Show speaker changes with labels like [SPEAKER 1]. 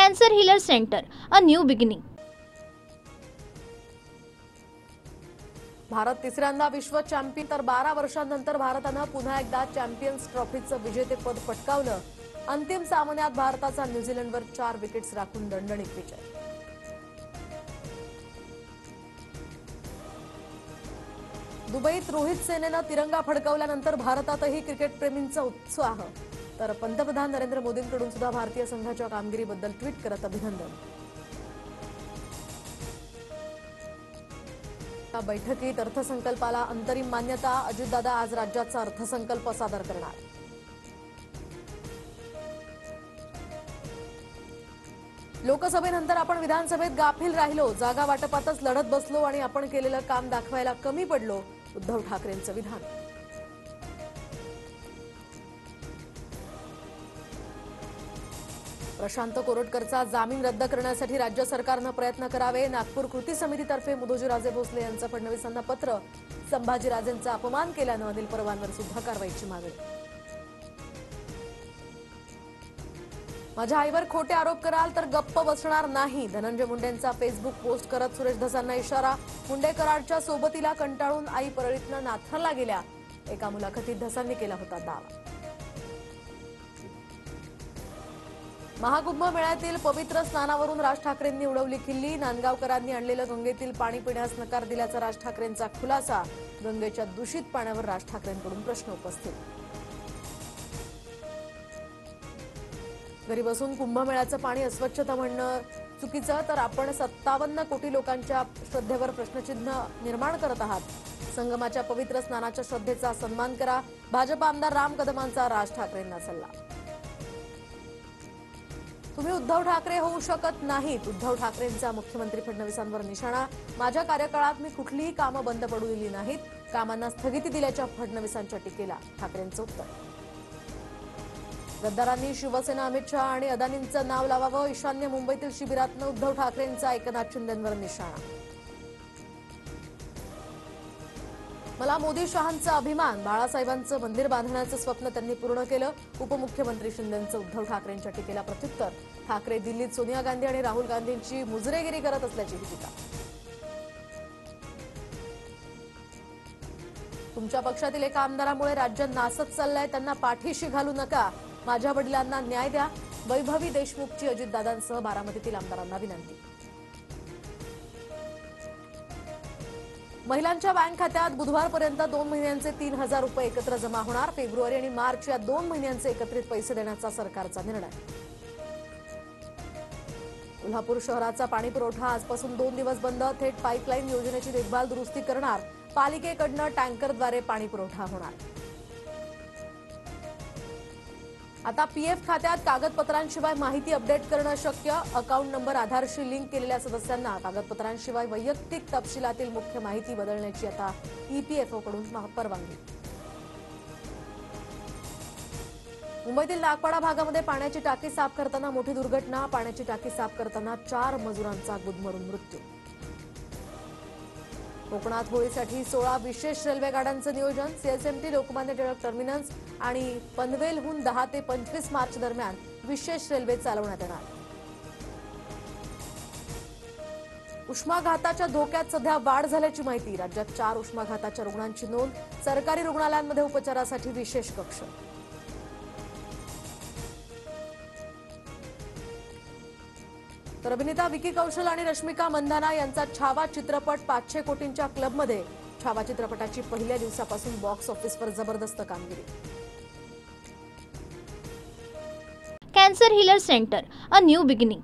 [SPEAKER 1] Cancer Healer Center, a new beginning.
[SPEAKER 2] Bharat तिसऱ्यांदा विश्व champion तर 12 वर्षांनंतर भारताने पुन्हा एकदा चॅम्पियन्स ट्रॉफीचं विजेतेपद पटकावलं। अंतिम सामन्यात भारताचा न्यूझीलंडवर 4 विकेट्स राखून दणदणीत विजय। दुबईत रोहित सेनेनं तिरंगा फडकवल्यानंतर भारतातही क्रिकेटप्रेमींचा उत्साह। तर पंतप्रधान नरेंद्र मोदींकडून सुद्धा भारतीय संघाच्या कामगिरीबद्दल ट्विट करत अभिनंदन। बैठकीत अर्थसंकल्पाला अंतरिम मान्यता। अजितदादा आज राज्याचा अर्थसंकल्प सादर करणार। लोकसभेनंतर आपण विधानसभेत गाफील राहिलो, जागा वाटपातच लढत बसलो आणि आपण केलेलं काम दाखवायला कमी पडलो, उद्धव ठाकरेंचं विधान। प्रशांत कोरटकरचा जामीन रद्द करण्यासाठी राज्य सरकारने प्रयत्न करावे। नागपूर कृती समितीतर्फे मुदोजीराजे भोसले यांचं फडणवीसांना पत्र। संभाजीराजेंचा अपमान केल्यानं अनिल परवांवर सुद्धा कारवाईची मागणी। माझ्या आईवर खोटे आरोप कराल तर गप्प बसणार नाही, धनंजय मुंडेंचा फेसबुक पोस्ट करत सुरेश धसांना इशारा। मुंडे कराडच्या सोबतीला कंटाळून आई परळीतनं नाथरला गेल्या, एका मुलाखतीत धसांनी केला होता दावा। महाकुंभ मेळ्यातील पवित्र स्नानावरून राज ठाकरेंनी उडवली खिल्ली। नांदगावकरांनी आणलेलं गंगेतील पाणी पिण्यास नकार दिल्याचा राज ठाकरेंचा खुलासा। गंगेच्या दूषित पाण्यावर राज ठाकरेंकडून प्रश्न उपस्थित। घरी बसून कुंभमेळ्याचं पाणी अस्वच्छता म्हणणं चुकीचं, तर आपण 57 कोटी लोकांच्या श्रद्धेवर प्रश्नचिन्ह निर्माण करत आहात। संगमाच्या पवित्र स्नानाच्या श्रद्धेचा सन्मान करा। भाजप आमदार राम कदमांचा राज ठाकरेंना सल्ला। तुम्ही उद्धव ठाकरे होऊ शकत नाहीत, उद्धव ठाकरेंचा मुख्यमंत्री फडणवीसांवर निशाणा। माझ्या कार्यकाळात मी कुठलीही कामं बंद पडू दिली नाहीत, कामांना स्थगिती दिल्याच्या फडणवीसांच्या टीकेला ठाकरेंचं उत्तर। गद्दारांनी शिवसेना अमित शहा आणि अदानींचं नाव लावावं, ईशान्य मुंबईतील शिबिरातनं उद्धव ठाकरेंचा एकनाथ शिंदेंवर निशाणा। मला मोदी शहांचा अभिमान, बाळासाहेबांचं मंदिर बांधण्याचं स्वप्न त्यांनी पूर्ण केलं। उपमुख्यमंत्री शिंदेंचं उद्धव ठाकरेंच्या टीकेला प्रत्युत्तर। ठाकरे दिल्लीत सोनिया गांधी आणि राहुल गांधींची मुजरेगिरी करत असल्याची टीका। तुमच्या पक्षातील एका आमदारामुळे राज्य नासत चाललंय, त्यांना पाठीशी घालू नका, माझ्या वडिलांना न्याय द्या। वैभवी देशमुखची अजितदादांसह बारामतीतील आमदारांना विनंती। महिलांच्या बँक खात्यात बुधवारपर्यंत 2 महिन्यांचे 3,000 रुपये एकत्र जमा होणार। फेब्रुवारी आणि मार्च या 2 महिन्यांचे एकत्रित पैसे देण्याचा सरकारचा निर्णय। कोल्हापूर शहराचा पाणी पुरवठा आजपासून 2 दिवस बंद। थेट पाईपलाईन योजनेची देखभाल दुरुस्ती करणार, पालिकेकडनं टँकरद्वारे पाणी पुरवठा होणार। आता पीएफ खात्यात कागदपत्रांशिवाय माहिती अपडेट करणं शक्य। अकाउंट नंबर आधारशी लिंक केलेल्या सदस्यांना कागदपत्रांशिवाय वैयक्तिक तपशिलातील मुख्य माहिती बदलण्याची आता ईपीएफओकडून परवानगी। मुंबईतील नागपाडा भागामध्ये पाण्याची टाकी साफ करताना मोठी दुर्घटना। पाण्याची टाकी साफ करताना 4 मजुरांचा गुदमरून मृत्यू। कोकणात होळीसाठी 16 विशेष रेल्वे गाड्यांचं नियोजन। सीएसएमटी लोकमान्य टिळक टर्मिनस आणि पनवेलहून 10 ते 25 मार्च दरम्यान विशेष रेल्वे चालवण्यात येणार। उष्माघाताच्या धोक्यात सध्या वाढ झाल्याची माहिती। राज्यात 4 उष्माघाताच्या रुग्णांची नोंद। सरकारी रुग्णालयांमध्ये उपचारासाठी विशेष कक्ष। तर अभिनेता विकी कौशल आणि रश्मिका मंदाना यांचा छावा चित्रपट 500 कोटींच्या क्लबमध्ये। छावा चित्रपटाची पहिल्या दिवसापासून बॉक्स ऑफिसवर जबरदस्त कामगिरी।
[SPEAKER 1] Cancer Healer Center, a new beginning.